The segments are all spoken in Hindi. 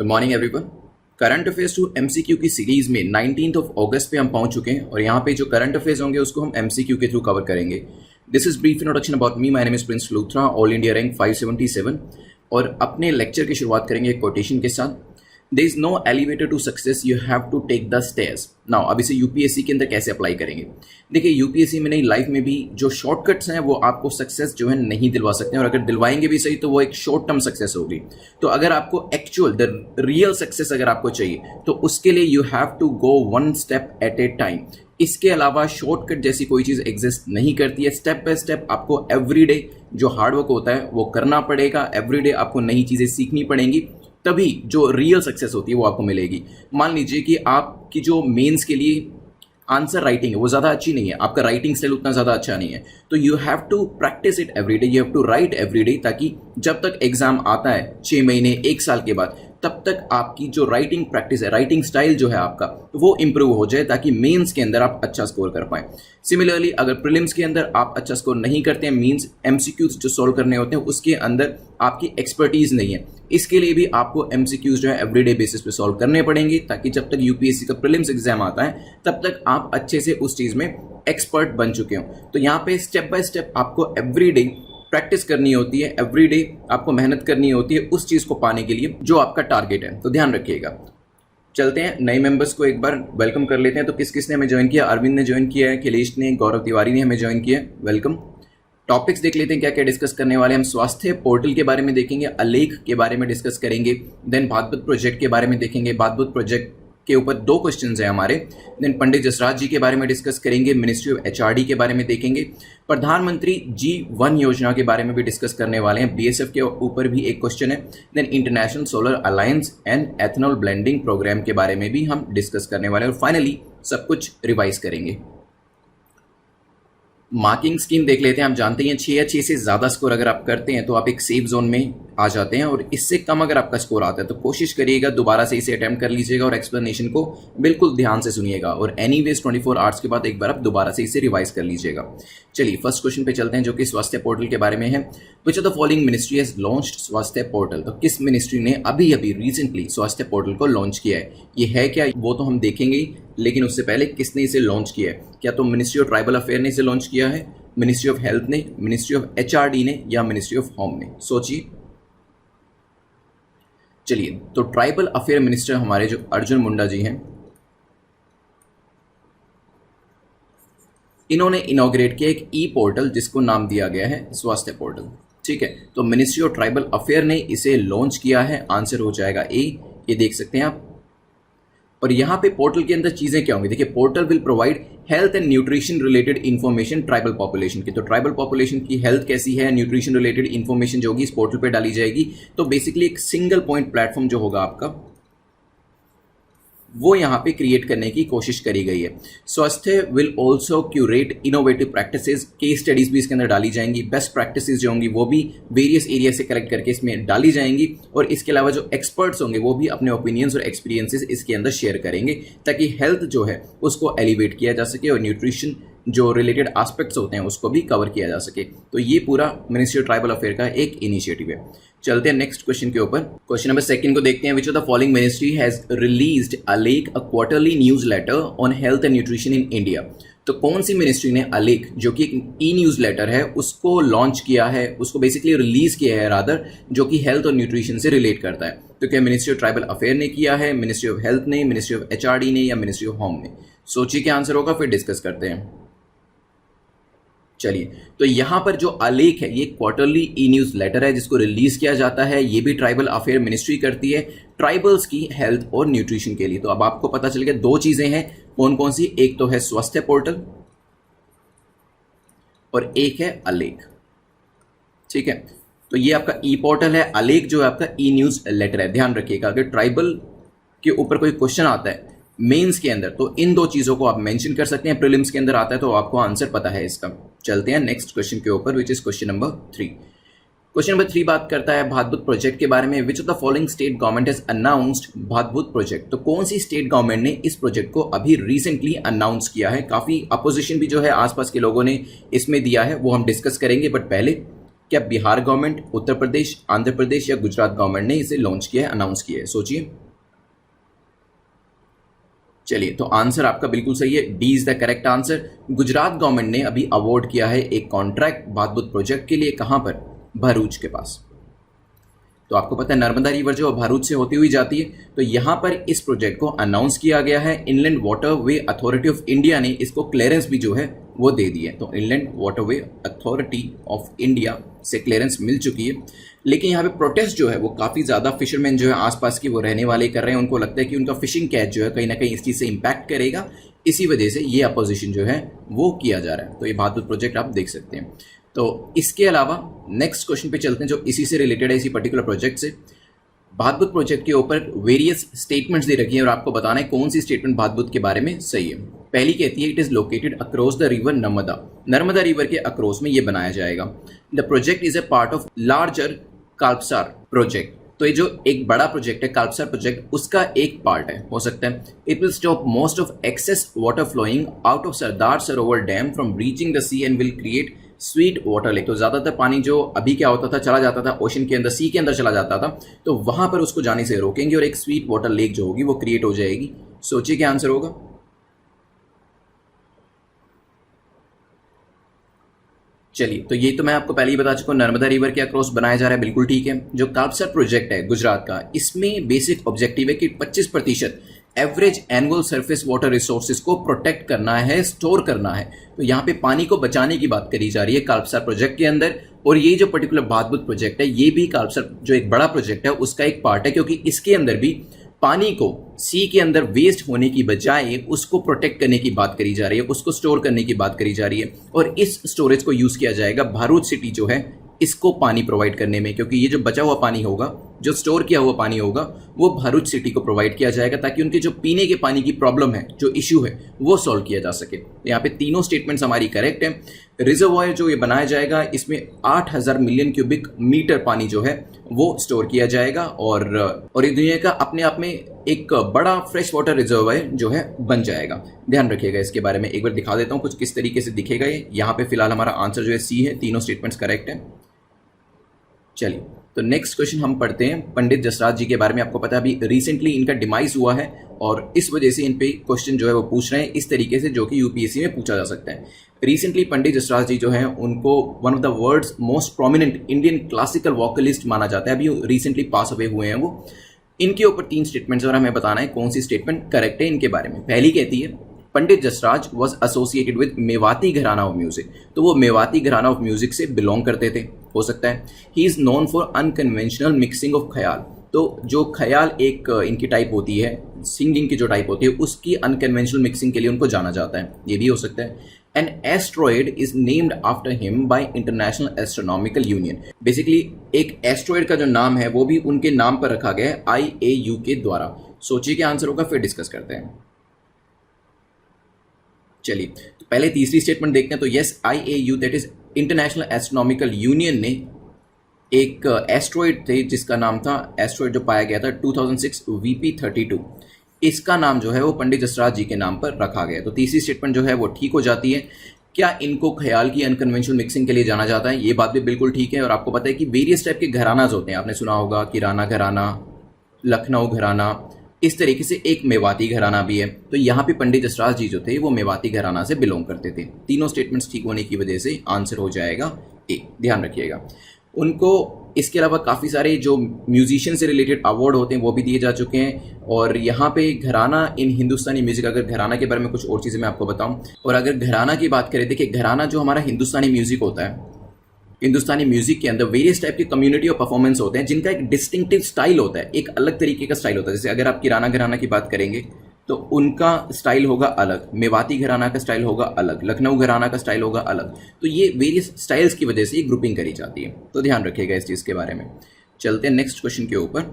Good morning everyone. Current affairs to MCQ की सीरीज में 19 अगस्त पे हम पहुंच चुके हैं और यहाँ पे जो करंट अफेयर्स होंगे उसको हम एमसीक्यू के थ्रू कवर करेंगे। This is brief introduction about me. My name is Prince Luthra, all India rank 577। और अपने लेक्चर की शुरुआत करेंगे एक कोटेशन के साथ। There is no elevator to success, you have to take the stairs. Now अब इसे यूपीएससी के अंदर कैसे अप्लाई करेंगे? देखिए, यूपीएससी में नहीं, लाइफ में भी जो शॉर्टकट्स हैं वो आपको सक्सेस जो है नहीं दिलवा सकते हैं, और अगर दिलवाएंगे भी सही तो वो एक शॉर्ट टर्म सक्सेस होगी। तो अगर आपको एक्चुअल द रियल सक्सेस अगर आपको चाहिए तो उसके लिए you have to go one step at a time. इसके अलावा शॉर्टकट जैसी कोई चीज़ एग्जिस्ट नहीं करती है। स्टेप बाय स्टेप आपको एवरीडे जो हार्डवर्क होता है वो करना पड़ेगा। एवरीडे आपको नई चीज़ें सीखनी पड़ेंगी, तभी जो रियल सक्सेस होती है वो आपको मिलेगी। मान लीजिए कि आपकी जो मेंस के लिए आंसर राइटिंग है वो ज़्यादा अच्छी नहीं है, आपका राइटिंग स्टाइल उतना ज़्यादा अच्छा नहीं है, तो you have to practise it every day, you have to write every day, ताकि जब तक एग्जाम आता है 6 महीने 1 साल के बाद, तब तक आपकी जो राइटिंग प्रैक्टिस है, राइटिंग स्टाइल जो है आपका, वो इंप्रूव हो जाए, ताकि मेंस के अंदर आप अच्छा स्कोर कर पाएं। सिमिलरली अगर प्रीलिम्स के अंदर आप अच्छा स्कोर नहीं करते हैं, मींस एमसीक्यूज जो सॉल्व करने होते हैं उसके अंदर आपकी एक्सपर्टीज नहीं है, इसके लिए भी आपको एमसीक्यूज जो है एवरीडे बेसिस पे सॉल्व करने पड़ेंगे, ताकि जब तक यूपीएससी का प्रीलिम्स एग्जाम आता है तब तक आप अच्छे से उस चीज़ में एक्सपर्ट बन चुके हो। तो यहाँ पे स्टेप बाय स्टेप आपको एवरीडे प्रैक्टिस करनी होती है, एवरीडे आपको मेहनत करनी होती है उस चीज़ को पाने के लिए जो आपका टारगेट है। तो ध्यान रखिएगा। चलते हैं नए मेंबर्स को एक बार वेलकम कर लेते हैं। तो किस किसने हमें ज्वाइन किया? अरविंद ने ज्वाइन किया है, खिलेश ने, गौरव तिवारी ने हमें ज्वाइन किया है, वेलकम। टॉपिक्स देख लेते हैं क्या क्या डिस्कस करने वाले हैं। हम स्वास्थ्य पोर्टल के बारे में देखेंगे, अलेख के बारे में डिस्कस करेंगे, देन भागवत प्रोजेक्ट के बारे में देखेंगे, भागवत प्रोजेक्ट के ऊपर 2 क्वेश्चंस हैं हमारे, देन पंडित जसराज जी के बारे में डिस्कस करेंगे, मिनिस्ट्री ऑफ एचआरडी के बारे में देखेंगे, प्रधानमंत्री G1 योजना के बारे में भी डिस्कस करने वाले हैं, बीएसएफ के ऊपर भी एक क्वेश्चन है, then International Solar Alliance and ethanol blending programme के बारे में भी हम डिस्कस करने वाले हैं, और फाइनली सब कुछ रिवाइज करेंगे। मार्किंग स्कीम देख लेते हैं। आप जानते हैं 6 या 6 से ज़्यादा स्कोर अगर आप करते हैं तो आप एक सेफ जोन में आ जाते हैं, और इससे कम अगर आपका स्कोर आता है तो कोशिश करिएगा दोबारा से इसे अटेम्प्ट कर लीजिएगा, और एक्सप्लेनेशन को बिल्कुल ध्यान से सुनिएगा, और एनीवेज 24 आवर्स के बाद एक बार आप दोबारा से इसे रिवाइज कर लीजिएगा। चलिए फर्स्ट क्वेश्चन पे चलते हैं, जो कि स्वास्थ्य पोर्टल के बारे में है। Which of the following ministry has launched स्वास्थ्य पोर्टल? तो किस मिनिस्ट्री ने अभी अभी रिसेंटली स्वास्थ्य पोर्टल को लॉन्च किया है? ये है क्या, वो तो हम देखेंगे, लेकिन उससे पहले किसने इसे लॉन्च किया है? क्या तो मिनिस्ट्री ऑफ ट्राइबल अफेयर ने इसे लॉन्च किया है, मिनिस्ट्री ऑफ हेल्थ ने, मिनिस्ट्री ऑफ एचआरडी ने, या मिनिस्ट्री ऑफ होम ने? सोचिए। चलिए, तो ट्राइबल अफेयर मिनिस्टर हमारे जो अर्जुन मुंडा जी हैं, इन्होंने इनॉग्रेट किया एक ई पोर्टल जिसको नाम दिया गया है स्वास्थ्य पोर्टल। ठीक है, तो मिनिस्ट्री ऑफ ट्राइबल अफेयर ने इसे लॉन्च किया है। आंसर हो जाएगा ए, ये देख सकते हैं आप। और यहाँ पे पोर्टल के अंदर चीजें क्या होंगी? देखिए, portal will provide health and nutrition related information tribal population की। तो ट्राइबल पॉपुलेशन की हेल्थ कैसी है, न्यूट्रिशन रिलेटेड इन्फॉर्मेशन जो होगी इस पोर्टल पे डाली जाएगी। तो बेसिकली एक सिंगल पॉइंट प्लेटफॉर्म जो होगा आपका, वो यहाँ पे क्रिएट करने की कोशिश करी गई है। स्वास्थ्य will also curate innovative practices, case studies भी इसके अंदर डाली जाएंगी, बेस्ट प्रैक्टिसेस जो होंगी वो भी वेरियस एरिया से कलेक्ट करके इसमें डाली जाएंगी, और इसके अलावा जो एक्सपर्ट्स होंगे वो भी अपने ओपिनियंस और एक्सपीरियंसेस इसके अंदर शेयर करेंगे, ताकि हेल्थ जो है उसको एलिवेट किया जा सके और न्यूट्रिशन जो रिलेटेड एस्पेक्ट्स होते हैं उसको भी कवर किया जा सके। तो ये पूरा मिनिस्ट्री ऑफ ट्राइबल अफेयर का एक इनिशिएटिव है। चलते हैं नेक्स्ट क्वेश्चन के ऊपर। क्वेश्चन नंबर 2 को देखते हैं। विच of the following ministry has released Alekh a quarterly news later on health and nutrition in India? तो कौन सी मिनिस्ट्री ने अलेख, जो कि ई न्यूज लेटर है, उसको लॉन्च किया है, उसको बेसिकली रिलीज किया है रादर, जो कि हेल्थ और न्यूट्रिशन से रिलेट करता है? तो क्या मिनिस्ट्री ऑफ ट्राइबल अफेयर ने किया है, मिनिस्ट्री ऑफ हेल्थ ने, मिनिस्ट्री ऑफ एचआरडी ने, या मिनिस्ट्री ऑफ होम ने? सोचिए क्या आंसर होगा, फिर डिस्कस करते हैं। चलिए, तो यहां पर जो आलेख है ये क्वार्टरली ई न्यूज लेटर है जिसको रिलीज किया जाता है। ये भी ट्राइबल अफेयर मिनिस्ट्री करती है ट्राइबल्स की हेल्थ और न्यूट्रिशन के लिए। तो अब आपको पता चल गया 2 चीजें हैं, कौन कौन सी? एक तो है स्वास्थ्य पोर्टल और एक है आलेख। ठीक है, तो ये आपका ई पोर्टल है, आलेख जो है आपका ई न्यूज लेटर है। ध्यान रखिएगा, अगर ट्राइबल के ऊपर कोई क्वेश्चन आता है मेंस के अंदर तो इन 2 चीजों को आप मेंशन कर सकते हैं। प्रीलिम्स के अंदर आता है तो आपको आंसर पता है इसका। चलते हैं नेक्स्ट क्वेश्चन के ऊपर, which is question number 3। Question number 3 बात करता है भागवत प्रोजेक्ट के बारे में। Which of the following state government has announced Bhagwat project? तो कौन सी स्टेट गवर्नमेंट ने इस प्रोजेक्ट को अभी रिसेंटली अनाउंस किया है? काफी अपोजिशन भी जो है आसपास के लोगों ने इसमें दिया है, वो हम डिस्कस करेंगे, बट पहले क्या बिहार गवर्नमेंट, उत्तर प्रदेश, आंध्र प्रदेश या गुजरात गवर्नमेंट ने इसे लॉन्च किया है, अनाउंस किया है? सोचिए। चलिए, तो आंसर आपका बिल्कुल सही है, D is the correct answer. Gujarat government ने अभी अवॉर्ड किया है एक कॉन्ट्रैक्ट बादबुद प्रोजेक्ट के लिए, कहां पर? भरूच के पास। तो आपको पता है नर्मदा रिवर जो भरूच से होती हुई जाती है, तो यहां पर इस प्रोजेक्ट को अनाउंस किया गया है। Inland waterway authority of India ने इसको क्लियरेंस भी जो है वो दे दी है। तो inland waterway authority of India से क्लियरेंस मिल चुकी है। लेकिन यहाँ पे प्रोटेस्ट जो है वो काफ़ी ज़्यादा फिशरमैन जो है आसपास के वो रहने वाले कर रहे हैं। उनको लगता है कि उनका फिशिंग कैच जो है कहीं ना कहीं इस चीज़ से इम्पैक्ट करेगा, इसी वजह से ये अपोजिशन जो है वो किया जा रहा है। तो ये भादुद प्रोजेक्ट आप देख सकते हैं। तो इसके अलावा नेक्स्ट क्वेश्चन पे चलते हैं जो इसी से रिलेटेड है, इसी पर्टिकुलर प्रोजेक्ट से। भादबुद प्रोजेक्ट के ऊपर वेरियस स्टेटमेंट्स दे रखी हैं और आपको बताना है कौन सी स्टेटमेंट भादबुद के बारे में सही है। पहली कहती है it is located across the river Narmada. Narmada river के अक्रॉस में ये बनाया जाएगा। The project is a part of larger Kalpasar project. तो ये जो एक बड़ा प्रोजेक्ट है काल्पसार प्रोजेक्ट, उसका एक पार्ट है, हो सकता है। It will stop most of excess water flowing out of Sardar Sarovar dam from reaching the sea and will create sweet water lake. तो ज़्यादातर पानी जो अभी क्या होता था, चला जाता था ओशन के अंदर, सी के अंदर चला जाता था, तो वहां पर उसको जाने से रोकेंगे और एक स्वीट वाटर लेक जो होगी वो क्रिएट हो जाएगी। सोचिए क्या आंसर होगा। चलिए, तो ये तो मैं आपको पहले ही बता चुका हूँ, नर्मदा रिवर के अक्रॉस बनाया जा रहा है, बिल्कुल ठीक है। जो काल्पसार प्रोजेक्ट है गुजरात का, इसमें बेसिक ऑब्जेक्टिव है कि 25% average annual surface water resources को प्रोटेक्ट करना है, स्टोर करना है। तो यहाँ पे पानी को बचाने की बात करी जा रही है काल्पसार प्रोजेक्ट के अंदर। और ये जो पर्टिकुलर भादबुद प्रोजेक्ट है, ये भी काल्पसार जो एक बड़ा प्रोजेक्ट है उसका एक पार्ट है, क्योंकि इसके अंदर भी पानी को सी के अंदर वेस्ट होने की बजाय उसको प्रोटेक्ट करने की बात करी जा रही है, उसको स्टोर करने की बात करी जा रही है। और इस स्टोरेज को यूज किया जाएगा भरूच सिटी जो है इसको पानी प्रोवाइड करने में, क्योंकि ये जो बचा हुआ पानी होगा, जो स्टोर किया हुआ पानी होगा, वो भरूच सिटी को प्रोवाइड किया जाएगा ताकि उनके जो पीने के पानी की प्रॉब्लम है, जो इश्यू है, वो सॉल्व किया जा सके। यहाँ पे तीनों स्टेटमेंट्स हमारी करेक्ट है। रिजर्वायर जो ये बनाया जाएगा, इसमें 8000 मिलियन क्यूबिक मीटर पानी जो है वो स्टोर किया जाएगा और ये दुनिया का अपने आप में एक बड़ा फ्रेश वाटर रिजर्वायर जो है बन जाएगा। ध्यान रखिएगा इसके बारे में। एक बार दिखा देता हूँ कुछ किस तरीके से दिखेगा ये। यहाँ पे फिलहाल हमारा आंसर जो है सी है, तीनों स्टेटमेंट्स करेक्ट है। चलिए, तो नेक्स्ट क्वेश्चन हम पढ़ते हैं पंडित जसराज जी के बारे में। आपको पता है अभी रिसेंटली इनका डिमाइस हुआ है और इस वजह से इन पे क्वेश्चन जो है वो पूछ रहे हैं इस तरीके से, जो कि यूपीएससी में पूछा जा सकता है। रिसेंटली पंडित जसराज जी जो हैं उनको one of the world's most prominent Indian classical vocalist माना जाता है। अभी रिसेंटली पास अवे हुए हैं वो। इनके ऊपर 3 स्टेटमेंट्स और हमें बताना है कौन सी स्टेटमेंट करेक्ट है इनके बारे में। पहली कहती है Pandit Jasraj was associated with Mewati gharana of music. तो वो मेवाती घराना ऑफ म्यूजिक से बिलोंग करते थे, हो सकता है। He is known for unconventional mixing of ख्याल। तो जो ख्याल एक इनकी टाइप होती है, सिंगिंग की जो टाइप होती है, उसकी अनकन्वेंशनल मिक्सिंग के लिए उनको जाना जाता है, ये भी हो सकता है। An asteroid is named after him by International Astronomical Union. Basically एक एस्ट्रॉयड का जो नाम है वो भी उनके नाम पर रखा गया है IAU के द्वारा। सोचिए क्या आंसर होगा, फिर डिस्कस करते हैं। चलिए, तो पहले तीसरी स्टेटमेंट देखते हैं। तो yes, IAU that is international Astronomical union ने एक एस्ट्रॉयड थे जिसका नाम था, एस्ट्रॉयड जो पाया गया था 2006 VP32, इसका नाम जो है वो पंडित जसराज जी के नाम पर रखा गया। तो तीसरी स्टेटमेंट जो है वो ठीक हो जाती है। क्या इनको ख्याल की अनकन्वेंशनल मिक्सिंग के लिए जाना जाता है, ये बात भी बिल्कुल ठीक है। और आपको पता है कि वेरियस टाइप के घरानाज होते हैं, आपने सुना होगा किराना घराना, लखनऊ घराना, इस तरीके से एक मेवाती घराना भी है। तो यहाँ पे पंडित जसराज जी जो थे वो मेवाती घराना से बिलोंग करते थे। तीनों स्टेटमेंट्स ठीक होने की वजह से आंसर हो जाएगा ए। ध्यान रखिएगा। उनको इसके अलावा काफ़ी सारे जो म्यूजिशियन से रिलेटेड अवार्ड होते हैं वो भी दिए जा चुके हैं। और यहाँ पे घराना इन हिंदुस्तानी म्यूजिक, अगर घराना के बारे में कुछ और चीज़ें मैं आपको बताऊं, और अगर घराना की बात करें, देखिए घराना जो हमारा हिंदुस्तानी म्यूजिक होता है, हिंदुस्तानी म्यूजिक के अंदर वेरियस टाइप के कम्युनिटी और परफॉर्मेंस होते हैं जिनका एक डिस्टिंक्टिव स्टाइल होता है, एक अलग तरीके का स्टाइल होता है। जैसे अगर आप किराना घराना की बात करेंगे तो उनका स्टाइल होगा अलग, मेवाती घराना का स्टाइल होगा अलग, लखनऊ घराना का स्टाइल होगा अलग। तो ये वेरियस स्टाइल्स की वजह से ये ग्रुपिंग करी जाती है। तो ध्यान रखिएगा इस चीज़ के बारे में। चलते हैं नेक्स्ट क्वेश्चन के ऊपर।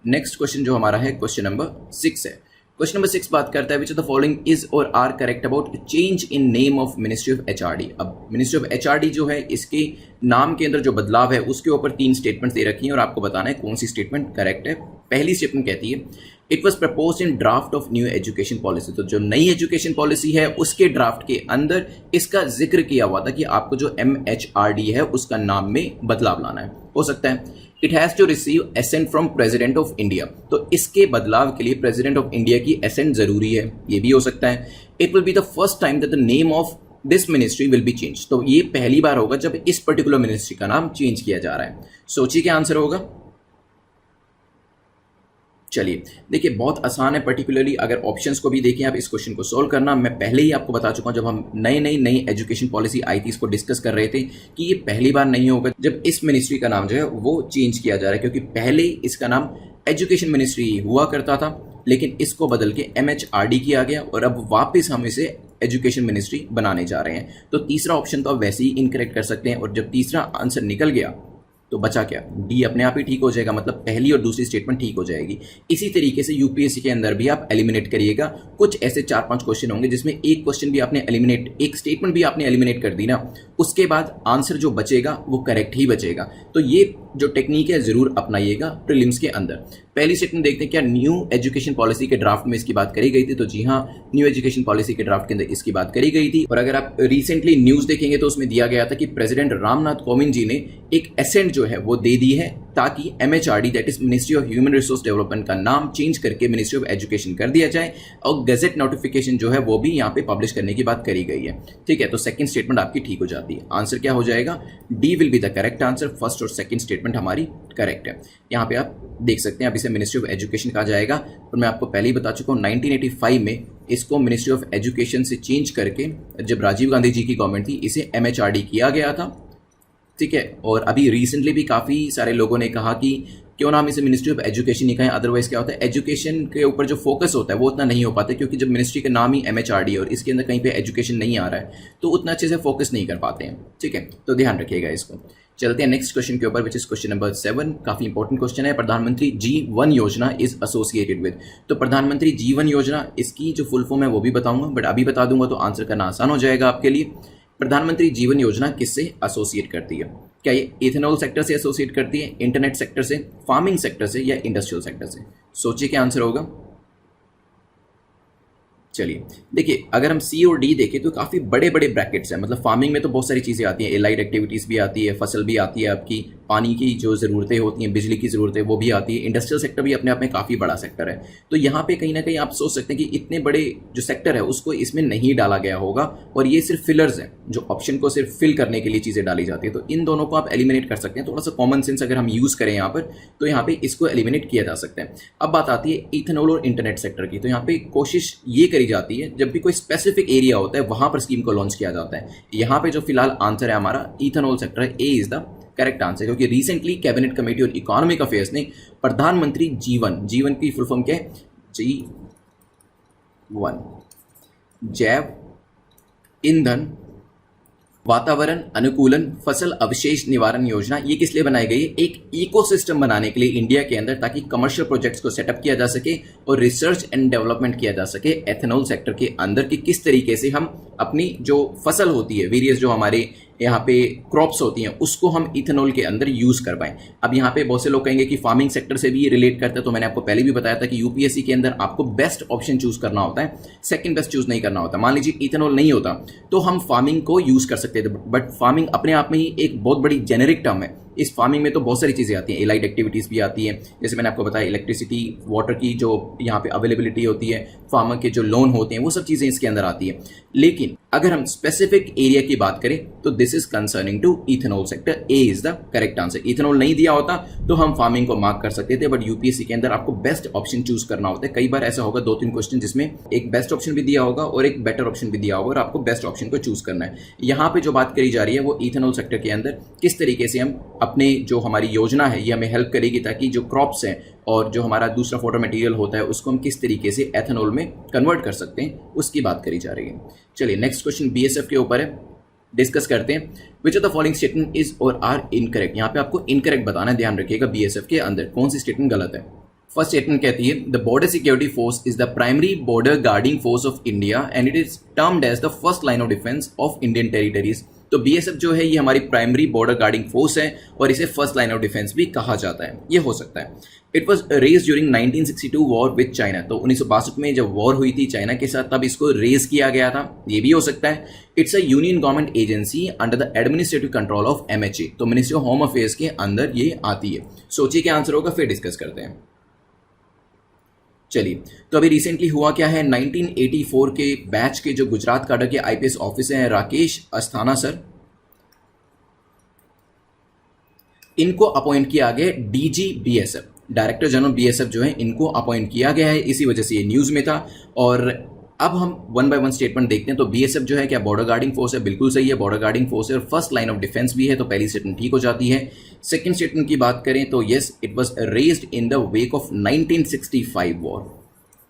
नेक्स्ट क्वेश्चन जो हमारा है क्वेश्चन नंबर 6 है। क्वेश्चन नंबर 6 बात करता है which of the following is or are correct about change in name of ministry of HRD. अब मिनिस्ट्री ऑफ एचआरडी जो है इसके नाम के अंदर जो बदलाव है उसके ऊपर 3 स्टेटमेंट दे रखी हैं और आपको बताना है कौन सी स्टेटमेंट करेक्ट है। पहली स्टेटमेंट कहती है it was propose in draft of new education policy. तो जो नई एजुकेशन पॉलिसी है उसके ड्राफ्ट के अंदर इसका जिक्र किया हुआ था कि आपको जो MHRD है उसका नाम में बदलाव लाना है। हो सकता है it has to receive assent from president of India, तो इसके बदलाव के लिए प्रेसिडेंट ऑफ इंडिया की एसेंट जरूरी है, ये भी हो सकता है। It will be the first time that the name of this ministry will be change, तो ये पहली बार होगा जब इस पर्टिकुलर मिनिस्ट्री का नाम चेंज किया जा रहा है। सोचिए क्या आंसर होगा। चलिए देखिए बहुत आसान है, पर्टिकुलरली अगर ऑप्शंस को भी देखें आप इस क्वेश्चन को सोल्व करना। मैं पहले ही आपको बता चुका हूं जब हम नई एजुकेशन पॉलिसी आई थी इसको डिस्कस कर रहे थे कि ये पहली बार नहीं होगा जब इस मिनिस्ट्री का नाम जो है वो चेंज किया जा रहा है, क्योंकि पहले इसका नाम एजुकेशन मिनिस्ट्री हुआ करता था लेकिन इसको बदल के MHRD किया गया और अब वापस हम इसे एजुकेशन मिनिस्ट्री बनाने जा रहे हैं। तो तीसरा ऑप्शन तो आप वैसे ही इनकरेक्ट कर सकते हैं और जब तीसरा आंसर निकल गया तो बचा क्या, डी अपने आप ही ठीक हो जाएगा, मतलब पहली और दूसरी स्टेटमेंट ठीक हो जाएगी। इसी तरीके से यूपीएससी के अंदर भी आप एलिमिनेट करिएगा। कुछ ऐसे 4-5 क्वेश्चन होंगे जिसमें एक क्वेश्चन भी आपने एलिमिनेट, एक स्टेटमेंट भी आपने एलिमिनेट कर दी ना, उसके बाद आंसर जो बचेगा वो करेक्ट ही बचेगा। तो ये जो टेक्निक है जरूर अपनाइएगा प्रीलिम्स के अंदर। पहली स्टेटमेंट देखते हैं क्या न्यू एजुकेशन पॉलिसी के ड्राफ्ट में इसकी बात करी गई थी, तो जी हाँ न्यू एजुकेशन पॉलिसी के ड्राफ्ट के अंदर इसकी बात करी गई थी। और अगर आप रिसेंटली न्यूज देखेंगे तो उसमें दिया गया था कि प्रेसिडेंट रामनाथ कोविंद जी ने एक एसेंट जो है वो दे दी है ताकि MHRD that is ministry of human resource development का नाम चेंज करके मिनिस्ट्री ऑफ एजुकेशन कर दिया जाए और गजट नोटिफिकेशन जो है वो भी यहाँ पे पब्लिश करने की बात करी गई है। ठीक है, तो सेकंड स्टेटमेंट आपकी ठीक हो जाती है। आंसर क्या हो जाएगा, D will be the correct answer. First और सेकंड स्टेटमेंट हमारी करेक्ट है। यहाँ पे आप देख सकते हैं अब इसे मिनिस्ट्री ऑफ एजुकेशन कहा जाएगा और मैं आपको पहले ही बता चुका हूँ 1985 में इसको मिनिस्ट्री ऑफ एजुकेशन से चेंज करके जब राजीव गांधी जी की गवर्नमेंट थी इसे MHRD किया गया था। ठीक है, और अभी रिसेंटली भी काफ़ी सारे लोगों ने कहा कि क्यों ना हम इसे मिनिस्ट्री ऑफ एजुकेशन ही कहें, अदरवाइज क्या होता है एजुकेशन के ऊपर जो फोकस होता है वो उतना नहीं हो पाता, क्योंकि जब मिनिस्ट्री का नाम ही MHRD और इसके अंदर कहीं पे एजुकेशन नहीं आ रहा है तो उतना अच्छे से फोकस नहीं कर पाते हैं। ठीक है, तो ध्यान रखिएगा इसको। चलते हैं नेक्स्ट क्वेश्चन के ऊपर विच इज क्वेश्चन नंबर 7। काफी इंपॉर्टेंट क्वेश्चन है। प्रधानमंत्री G1 योजना इज एसोसिएटेड विद, तो प्रधानमंत्री G1 योजना इसकी जो फुल फॉर्म है वो भी बताऊंगा, बट अभी बता दूंगा तो आंसर करना आसान हो जाएगा आपके लिए। प्रधानमंत्री जीवन योजना किससे एसोसिएट करती है? क्या ये इथेनॉल सेक्टर से एसोसिएट करती है, इंटरनेट सेक्टर से, फार्मिंग सेक्टर से या इंडस्ट्रियल सेक्टर से? सोचिए क्या आंसर होगा। चलिए देखिए, अगर हम सी और डी देखें तो काफ़ी बड़े बड़े ब्रैकेट्स हैं। मतलब फार्मिंग में तो बहुत सारी चीज़ें आती हैं, एलाइड एक्टिविटीज़ भी आती है, फसल भी आती है, आपकी पानी की जो ज़रूरतें होती हैं, बिजली की ज़रूरतें वो भी आती है, इंडस्ट्रियल सेक्टर भी अपने आप में काफ़ी बड़ा सेक्टर है। तो यहाँ पे कहीं ना कहीं आप सोच सकते हैं कि इतने बड़े जो सेक्टर है उसको इसमें नहीं डाला गया होगा और ये सिर्फ फिलर्स हैं, जो ऑप्शन को सिर्फ फिल करने के लिए चीज़ें डाली जाती है। तो इन दोनों को आप एलिमिनेट कर सकते हैं। थोड़ा सा कॉमन सेंस अगर हम यूज़ करें यहाँ पर तो यहाँ पे इसको एलिमिनेट किया जा सकता है। अब बात आती है इथेनॉल और इंटरनेट सेक्टर की। तो यहाँ पे कोशिश ये करी जाती है जब भी कोई स्पेसिफिक एरिया होता है वहां पर स्कीम को लॉन्च किया जाता है। यहाँ पे जो फिलहाल आंसर है हमारा ethanol sector, A is the correct answer, क्योंकि रिसेंटली कैबिनेट कमेटी और इकोनॉमिक अफेयर्स ने प्रधानमंत्री जीवन की फुल फॉर्म क्या है? G1 जैव ईंधन वातावरण अनुकूलन फसल अवशेष निवारण योजना। ये किस लिए बनाई गई है? एक इकोसिस्टम बनाने के लिए इंडिया के अंदर, ताकि कमर्शियल प्रोजेक्ट्स को सेटअप किया जा सके और रिसर्च एंड डेवलपमेंट किया जा सके एथेनॉल सेक्टर के अंदर, कि किस तरीके से हम अपनी जो फसल होती है, वेरियस जो हमारे यहाँ पे क्रॉप्स होती हैं, उसको हम इथेनॉल के अंदर यूज कर पाएं। अब यहाँ पे बहुत से लोग कहेंगे कि फार्मिंग सेक्टर से भी रिलेट करते हैं, तो मैंने आपको पहले भी बताया था कि यूपीएससी के अंदर आपको बेस्ट ऑप्शन चूज करना होता है, सेकंड बेस्ट चूज नहीं करना होता। मान लीजिए इथेनॉल नहीं होता तो हम फार्मिंग को यूज कर सकते थे, बट फार्मिंग अपने आप में ही एक बहुत बड़ी जेनेरिक टर्म है। इस फार्मिंग में तो बहुत सारी चीज़ें आती हैं, एलाइड एक्टिविटीज़ भी आती हैं, जैसे मैंने आपको बताया इलेक्ट्रिसिटी, वाटर की जो यहाँ पे अवेलेबिलिटी होती है, फार्मर के जो लोन होते हैं, वो सब चीज़ें इसके अंदर आती है। लेकिन अगर हम स्पेसिफिक एरिया की बात करें तो this is concerning to ethanol sector, A is the correct answer. Ethanol नहीं दिया होता तो हम फार्मिंग को मार्क कर सकते थे, बट यूपीएससी के अंदर आपको बेस्ट ऑप्शन चूज करना होता है। कई बार ऐसा होगा 2-3 क्वेश्चन जिसमें एक बेस्ट ऑप्शन भी दिया होगा और एक बेटर ऑप्शन भी दिया होगा और आपको बेस्ट ऑप्शन को चूज करना है। यहाँ पे जो बात करी जा रही है वो इथेनॉल सेक्टर के अंदर किस तरीके से हम अपने जो हमारी योजना है ये हमें हेल्प करेगी, ताकि जो क्रॉप्स हैं और जो हमारा दूसरा फोटो मटेरियल होता है उसको हम किस तरीके से एथेनॉल में कन्वर्ट कर सकते हैं, उसकी बात करी जा रही है। चलिए नेक्स्ट क्वेश्चन बीएसएफ के ऊपर है, डिस्कस करते हैं। विच of the following statement is or are incorrect? यहाँ पे आपको इनकरेक्ट बताना है, ध्यान रखिएगा। बीएसएफ के अंदर कौन सी स्टेटमेंट गलत है? फर्स्ट स्टेटमेंट कहती है the border security force is the primary border guarding force of India and it is termed as the first line of defence of Indian territories. तो बीएसएफ जो है ये हमारी प्राइमरी बॉर्डर गार्डिंग फोर्स है और इसे फर्स्ट लाइन ऑफ डिफेंस भी कहा जाता है, ये हो सकता है। It was raise during 1962 war with China, तो 1962 में जब वॉर हुई थी चाइना के साथ तब इसको रेज किया गया था, ये भी हो सकता है। It's a union government agency under the administrative control of MHA, तो मिनिस्ट्री ऑफ होम अफेयर्स के अंदर ये आती है। सोचिए क्या आंसर होगा, फिर डिस्कस करते हैं। चलिए, तो अभी रिसेंटली हुआ क्या है, 1984 के बैच के जो गुजरात काडर के आईपीएस ऑफिसर हैं राकेश अस्थाना सर, इनको अपॉइंट किया गया DG BSF, director general BSF जो है इनको अपॉइंट किया गया है, इसी वजह से ये न्यूज़ में था। और अब हम वन बाय वन स्टेटमेंट देखते हैं। तो बीएसएफ जो है क्या बॉर्डर गार्डिंग फोर्स है, बिल्कुल सही है, बॉर्डर गार्डिंग फोर्स है और फर्स्ट लाइन ऑफ डिफेंस भी है, तो पहली स्टेटमेंट ठीक हो जाती है। सेकंड स्टेटमेंट की बात करें तो yes, it was raised in the wake of 1965 war,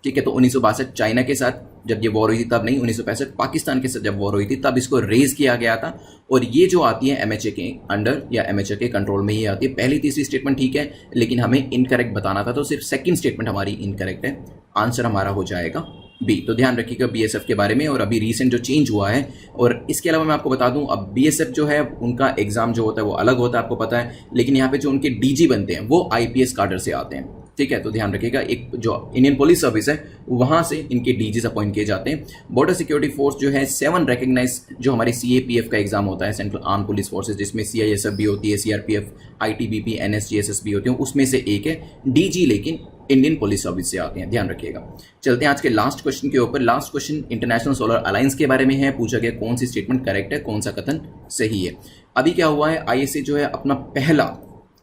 ठीक है। तो 1962 चाइना के साथ जब ये वॉर हुई थी तब नहीं, 1965 पाकिस्तान के साथ जब वॉर हुई थी तब इसको रेज किया गया था, और ये जो आती है एमएचए के अंडर या एमएचए के कंट्रोल में ही आती है। पहली तीसरी स्टेटमेंट ठीक है, लेकिन हमें इनकरेक्ट बताना था, तो सिर्फ सेकंड स्टेटमेंट हमारी इनकरेक्ट है, आंसर हमारा हो जाएगा बी। तो ध्यान रखिएगा बीएसएफ के बारे में। और अभी रिसेंट जो चेंज हुआ है, और इसके अलावा मैं आपको बता दूं, अब बीएसएफ जो है उनका एग्जाम जो होता है वो अलग होता है, आपको पता है, लेकिन यहाँ पे जो उनके डीजी बनते हैं वो आईपीएस काडर से आते हैं, ठीक है। तो ध्यान रखिएगा, एक जो इंडियन पुलिस सर्विस है वहां से इनके डीजीज अपॉइंट किए जाते हैं। बॉर्डर सिक्योरिटी फोर्स जो है 7 रिकग्नाइज, जो हमारे सीएपीएफ का एग्जाम होता है, सेंट्रल आर्म पुलिस फोर्सेज, जिसमें सीआईएसएफ भी होती है, सीआरपीएफ, आईटीबीपी, एनएसजीएसएस भी होते हैं, उसमें से एक है डीजी, लेकिन इंडियन पुलिस सर्विस से आते हैं, ध्यान रखिएगा। चलते हैं आज के लास्ट क्वेश्चन के ऊपर। Last question international Solar alliance के बारे में है, पूछा गया कौन सी स्टेटमेंट करेक्ट है, कौन सा कथन सही है। अभी क्या हुआ है, आईएसए जो है अपना पहला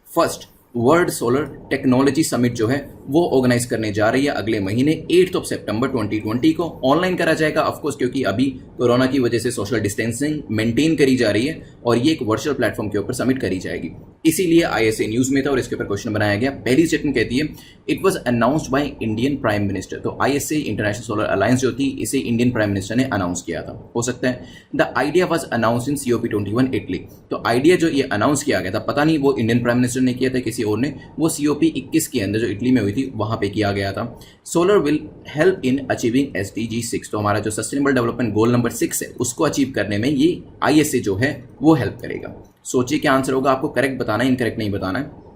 first world solar technology summit जो है वो ऑर्गेनाइज करने जा रही है अगले महीने 8 सितंबर 2020 को। ऑनलाइन करा जाएगा ऑफकोर्स, क्योंकि अभी कोरोना की वजह से सोशल डिस्टेंसिंग मेंटेन करी जा रही है और ये एक वर्चुअल प्लेटफॉर्म के ऊपर समिट करी जाएगी, इसीलिए आईएसए न्यूज में था और इसके ऊपर क्वेश्चन बनाया गया। पहली स्टेटमेंट कहती है it was announced by Indian prime minister, तो आईएसए इंटरनेशनल सोलर अलायंस जो थी इसे इंडियन प्राइम मिनिस्टर ने अनाउंस किया था, हो सकता है। The idea was announce in COP 21 Italy, तो आइडिया जो ये अनाउंस किया गया था, पता नहीं वो इंडियन प्राइम मिनिस्टर ने किया था किसी और ने, वो COP 21 के अंदर जो इटली में हुई थी वहां पे किया गया था। Solar will help in achieving SDG 6, तो हमारा जो सस्टेनेबल डेवलपमेंट गोल नंबर 6 है उसको अचीव करने में ये आईएसए जो है वो हेल्प करेगा। सोचिए क्या आंसर होगा, आपको करेक्ट बताना है, इनकरेक्ट नहीं बताना है।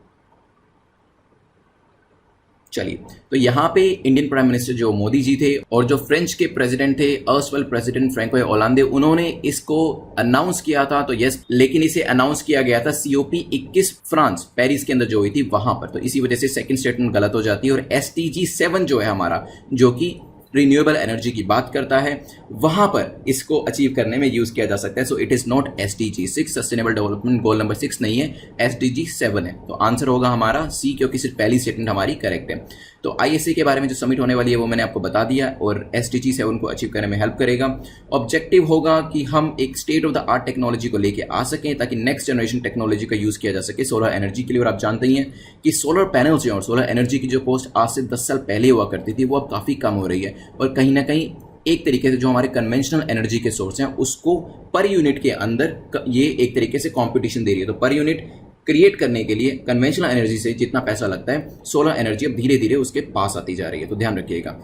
चलिए, तो यहाँ पे इंडियन प्राइम मिनिस्टर जो मोदी जी थे और जो फ्रेंच के प्रेसिडेंट थे अर्स्टवेल प्रेसिडेंट फ्रैंकोis होलांदे, उन्होंने इसको अनाउंस किया था, तो यस, लेकिन इसे अनाउंस किया गया था COP 21 फ्रांस पेरिस के अंदर जो हुई थी वहां पर, तो इसी वजह से सेकंड स्टेटमेंट गलत हो जाती है। और SDG 7 जो है हमारा, जो कि रिन्यूएबल एनर्जी की बात करता है, वहां पर इसको अचीव करने में यूज किया जा सकता है। So it is not SDG 6, sustainable development goal number 6 नहीं है, SDG 7 है, तो आंसर होगा हमारा C, क्योंकि सिर्फ पहली स्टेटमेंट हमारी करेक्ट है। तो आईएसए के बारे में जो समिट होने वाली है वो मैंने आपको बता दिया, और SDG 7 को अचीव करने में हेल्प करेगा। ऑब्जेक्टिव होगा कि हम एक state of the art technology को लेके आ सकें ताकि नेक्स्ट जनरेशन टेक्नोलॉजी का यूज किया जा सके सोलर एनर्जी के लिए। और आप जानते ही हैं कि सोलर पैनल्स और सोलर एनर्जी की जो कॉस्ट आज से 10 साल पहले हुआ करती थी वो अब काफ़ी कम हो रही है, और कहीं ना कहीं एक तरीके से जो हमारे कन्वेंशनल एनर्जी के सोर्स हैं उसको पर यूनिट के अंदर ये एक तरीके से कंपटीशन दे रही है। तो पर यूनिट क्रिएट करने के लिए कन्वेंशनल एनर्जी से जितना पैसा लगता है, सोलर एनर्जी अब धीरे धीरे उसके पास आती जा रही है, तो ध्यान रखिएगा।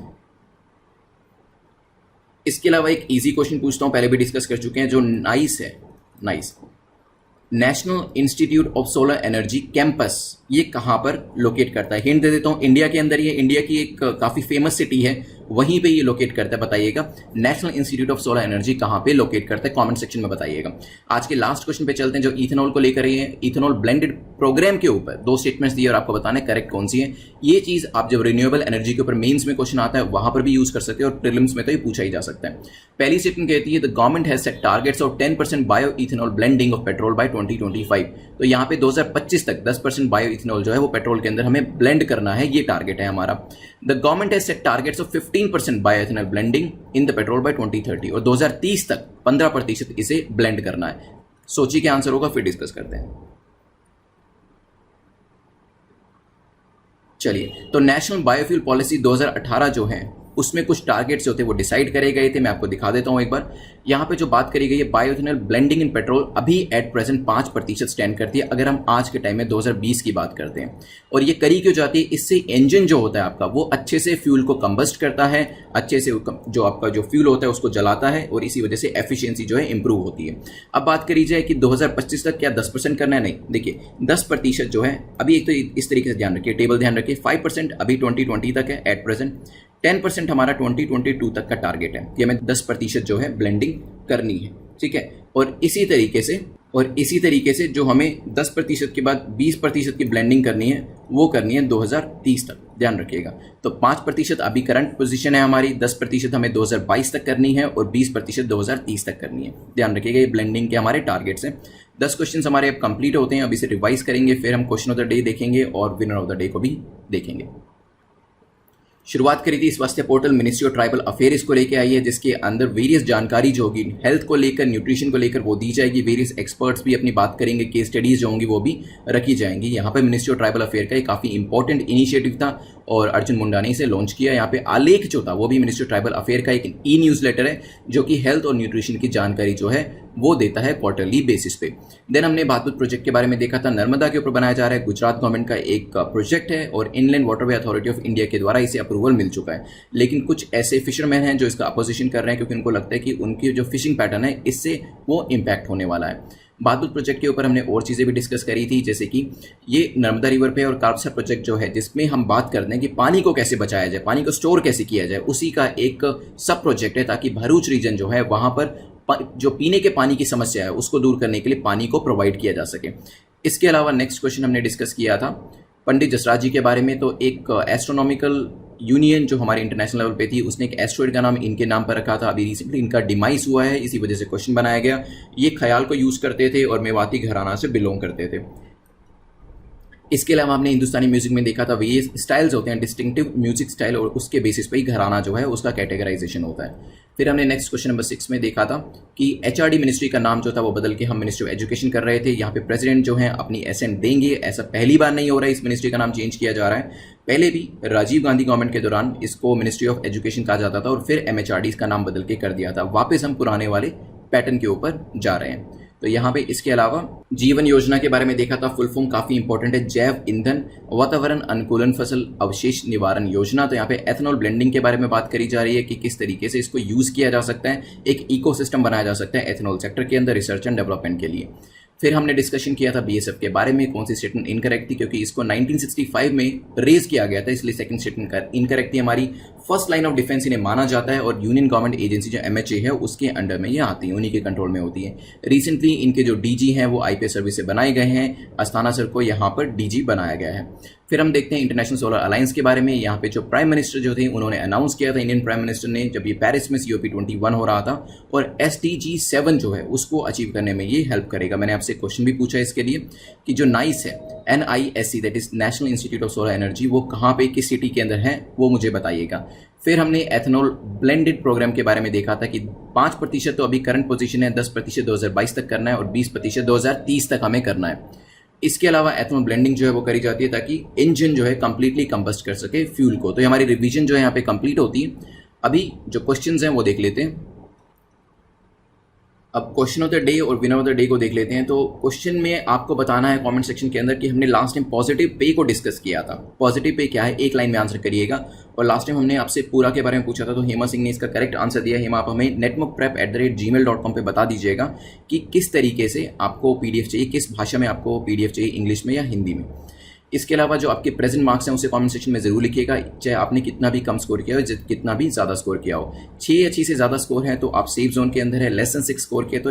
इसके अलावा एक इजी क्वेश्चन पूछता हूं, पहले भी डिस्कस कर चुके हैं, जो नाइस है, nice national institute of solar energy campus, ये कहां पर लोकेट करता है? हिंट दे देता हूं, इंडिया के अंदर, ये इंडिया की एक काफी फेमस सिटी है, वहीं पे ये लोकेट करता है, बताइएगा national institute of solar energy कहां पे लोकेट करता है, कमेंट सेक्शन में बताइएगा। आज के लास्ट क्वेश्चन पे चलते हैं, जो इथेनॉल को लेकर है, इथेनॉल ब्लेंडेड प्रोग्राम के ऊपर 2 स्टेटमेंट्स दिए और आपको बताना है करेक्ट कौन सी है। ये चीज आप जब रिन्यूएबल एनर्जी के ऊपर मेंस में क्वेश्चन आता है वहां पर भी यूज कर सकते हैं, और प्रीलिम्स में तो ये पूछा ही जा सकता है। पहली स्टेटमेंट कहती है the government has set targets of 10% bio ethanol blending of petrol by 2025, तो यहाँ पे 2025 तक 10% बायो इथेनॉल जो है वो पेट्रोल के अंदर हमें ब्लेंड करना है, ये टारगेट है हमारा। The government has set targets of 15% bio ethanol blending in the petrol by 2030, और 2030 तक 15% इसे ब्लेंड करना है। सोचिए क्या आंसर होगा, फिर डिस्कस करते हैं। चलिए, तो नेशनल बायोफ्यूल पॉलिसी 2018 जो है उसमें कुछ टारगेट्स होते हैं वो डिसाइड करे गए थे। मैं आपको दिखा देता हूँ एक बार। यहाँ पे जो बात करी गई है बायोइथेनॉल ब्लेंडिंग इन पेट्रोल अभी एट प्रेजेंट 5% स्टैंड करती है अगर हम आज के टाइम में 2020 की बात करते हैं। और ये करी क्यों जाती है? इससे इंजन जो होता है आपका वो अच्छे से फ्यूल को कंबस्ट करता है, अच्छे से जो आपका जो फ्यूल होता है उसको जलाता है और इसी वजह से एफिशिएंसी जो है इंप्रूव होती है। अब बात करी जाए कि 2025 तक क्या 10% करना है? नहीं, देखिए 10% जो है अभी एक तो इस तरीके से ध्यान रखिए, टेबल ध्यान रखिए। 5% अभी 2020 तक है एट प्रेजेंट, 10% हमारा 2022 तक का टारगेट है कि हमें 10% जो है ब्लेंडिंग करनी है, ठीक है। और इसी तरीके से जो हमें 10% के बाद 20% की ब्लेंडिंग करनी है वो करनी है 2030 तक, ध्यान रखिएगा। तो 5% अभी करंट पोजीशन है हमारी, 10% हमें 2022 तक करनी है और 20% 2030 तक करनी है, ध्यान रखिएगा। ये ब्लेंडिंग के हमारे टारगेट्स हैं। 10 क्वेश्चन हमारे अब कंप्लीट होते हैं, अभी से रिवाइज करेंगे, फिर हम क्वेश्चन ऑफ द डे देखेंगे और विनर ऑफ द डे को भी देखेंगे। शुरुआत करी थी इस वास्ते portal ministry of tribal affairs को लेकर आई है, जिसके अंदर वेरियस जानकारी जो होगी हेल्थ को लेकर, न्यूट्रिशन को लेकर वो दी जाएगी। वेरियस एक्सपर्ट्स भी अपनी बात करेंगे, केस स्टडीज जो होंगी वो भी रखी जाएंगी। यहाँ पे मिनिस्ट्री ऑफ ट्राइबल अफेयर का एक काफ़ी इंपॉर्टेंट इनिशिएटिव था और अर्जुन मुंडा ने इसे लॉन्च किया। यहाँ पे आलेख जो था वो भी मिनिस्ट्री ऑफ ट्राइबल अफेयर का एक ई न्यूज़लेटर है जो कि हेल्थ और न्यूट्रिशन की जानकारी जो है वो देता है क्वार्टरली बेसिस पे। देन हमने भातुत प्रोजेक्ट के बारे में देखा था, नर्मदा के ऊपर बनाया जा रहा है, गुजरात गवर्नमेंट का एक प्रोजेक्ट है और inland waterway authority of India के द्वारा इसे अप्रूवल मिल चुका है। लेकिन कुछ ऐसे फिशरमैन हैं जो इसका अपोजिशन कर रहे हैं क्योंकि उनको लगता है कि उनकी जो फिशिंग पैटर्न है इससे वो इम्पैक्ट होने वाला है। भातुत प्रोजेक्ट के ऊपर हमने और चीज़ें भी डिस्कस करी थी, जैसे कि ये नर्मदा रिवर पे और कार्बसा प्रोजेक्ट जो है जिसमें हम बात करते हैं कि पानी को कैसे बचाया जाए, पानी को स्टोर कैसे किया जाए, उसी का एक सब प्रोजेक्ट है ताकि भरूच रीजन जो है वहाँ पर जो पीने के पानी की समस्या है उसको दूर करने के लिए पानी को प्रोवाइड किया जा सके। इसके अलावा नेक्स्ट क्वेश्चन हमने डिस्कस किया था पंडित जसराज जी के बारे में। तो एक एस्ट्रोनॉमिकल यूनियन जो हमारे इंटरनेशनल लेवल पे थी उसने एक एस्ट्रॉइड का नाम इनके नाम पर रखा था। अभी रिसेंटली इनका डिमाइस हुआ है, इसी वजह से क्वेश्चन बनाया गया। ये ख्याल को यूज़ करते थे और मेवाती घराना से बिलोंग करते थे। इसके अलावा हमने हिंदुस्तानी म्यूजिक में देखा था ये स्टाइल्स होते हैं, डिस्टिंक्टिव म्यूजिक स्टाइल, और उसके बेसिस पे ही घराना जो है उसका कैटेगराइजेशन होता है। फिर हमने नेक्स्ट क्वेश्चन नंबर 6 में देखा था कि एचआरडी मिनिस्ट्री का नाम जो था वो बदल के हम मिनिस्ट्री ऑफ एजुकेशन कर रहे थे। यहाँ पे प्रेसिडेंट जो है अपनी एसेंट देंगे, ऐसा पहली बार नहीं हो रहा है, इस मिनिस्ट्री का नाम चेंज किया जा रहा है। पहले भी राजीव गांधी गवर्नमेंट के दौरान इसको मिनिस्ट्री ऑफ एजुकेशन कहा जाता था और फिर एमएचआरडी इसका नाम बदल के कर दिया था। वापस हम पुराने वाले पैटर्न के ऊपर जा रहे हैं। तो यहाँ पे इसके अलावा जीवन योजना के बारे में देखा था, फुल फॉर्म काफ़ी इंपॉर्टेंट है, जैव ईंधन वातावरण अनुकूलन फसल अवशेष निवारण योजना। तो यहाँ पे एथनॉल ब्लेंडिंग के बारे में बात करी जा रही है कि किस तरीके से इसको यूज़ किया जा सकता है, एक इकोसिस्टम बनाया जा सकता है एथनॉल सेक्टर के अंदर रिसर्च एंड डेवलपमेंट के लिए। फिर हमने डिस्कशन किया था बीएसएफ के बारे में, कौन सी स्टेटमेंट इनकरेक्ट थी, क्योंकि इसको 1965 में रेज किया गया था, इसलिए सेकंड स्टेटमेंट इनकरेक्ट थी हमारी। फर्स्ट लाइन ऑफ डिफेंस इन्हें माना जाता है और यूनियन गवर्नमेंट एजेंसी जो एमएचए है उसके अंडर में ये आती है, उन्हीं के कंट्रोल में होती है। रिसेंटली इनके जो डीजी हैं वो आईपीएस सर्विस से बनाए गए हैं, अस्थाना सर को यहाँ पर डीजी बनाया गया है। फिर हम देखते हैं इंटरनेशनल सोलर अलायंस के बारे में। यहाँ पे जो प्राइम मिनिस्टर जो थे उन्होंने अनाउंस किया था, इंडियन प्राइम मिनिस्टर ने, जब ये पेरिस में COP21 हो रहा था, और SDG 7 जो है उसको अचीव करने में ये हेल्प करेगा। मैंने आपसे क्वेश्चन भी पूछा इसके लिए कि जो नाइस है NISE that is national institute of solar energy, वो कहाँ पे किस सिटी के अंदर है वो मुझे बताइएगा। फिर हमने एथनॉल ब्लेंडेड प्रोग्राम के बारे में देखा था कि 5% तो अभी करंट पोजीशन है, 10% 2022 तक करना है और 20% 2030 तक हमें करना है। इसके अलावा एथनॉल ब्लेंडिंग जो है वो करी जाती है ताकि इंजन जो है कंप्लीटली कंबस्ट कर सके फ्यूल को। तो हमारी रिवीजन जो है यहाँ पे कंप्लीट होती है। अभी जो क्वेश्चंस हैं वो देख लेते हैं। अब क्वेश्चन ऑफ द डे और विनर ऑफ द डे को देख लेते हैं। तो क्वेश्चन में आपको बताना है कमेंट सेक्शन के अंदर कि हमने लास्ट टाइम पॉजिटिव पे को डिस्कस किया था। पॉजिटिव पे क्या है, एक लाइन में आंसर करिएगा। और लास्ट टाइम हमने आपसे पूरा के बारे में पूछा था, तो हेमा सिंह ने इसका करेक्ट आंसर दिया। हेमा, आप हमें netmookprep@gmail.com पे बता दीजिएगा कि किस तरीके से आपको PDF चाहिए, किस भाषा में आपको PDF चाहिए, इंग्लिश में या हिंदी में। इसके अलावा जो आपके प्रेजेंट मार्क्स हैं उसे कमेंट सेक्शन में जरूर लिखिएगा, चाहे आपने कितना भी कम स्कोर किया हो, कितना भी ज़्यादा स्कोर किया हो। 6 या 6 से ज़्यादा स्कोर है तो आप सेफ जोन के अंदर है, लेस देन 6 स्कोर किया तो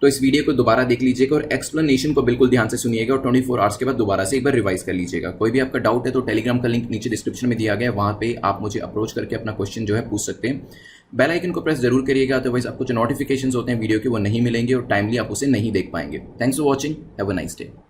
इस वीडियो को दोबारा देख लीजिएगा और एक्सप्लेनेशन को बिल्कुल ध्यान से सुनिएगा और 24 आवर्स के बाद दोबारा से एक बार रिवाइज कर लीजिएगा। कोई भी आपका डाउट है तो टेलीग्राम का लिंक नीचे डिस्क्रिप्शन में दिया गया है, वहाँ पे आप मुझे अप्रोच करके अपना क्वेश्चन जो है पूछ सकते हैं। बेल आइकन को प्रेस जरूर करिएगा, अदरवाइज आपको जो नोटिफिकेशंस होते हैं वीडियो के वो नहीं मिलेंगे और टाइमली आप उसे नहीं देख पाएंगे। Thanks for watching, have a nice day.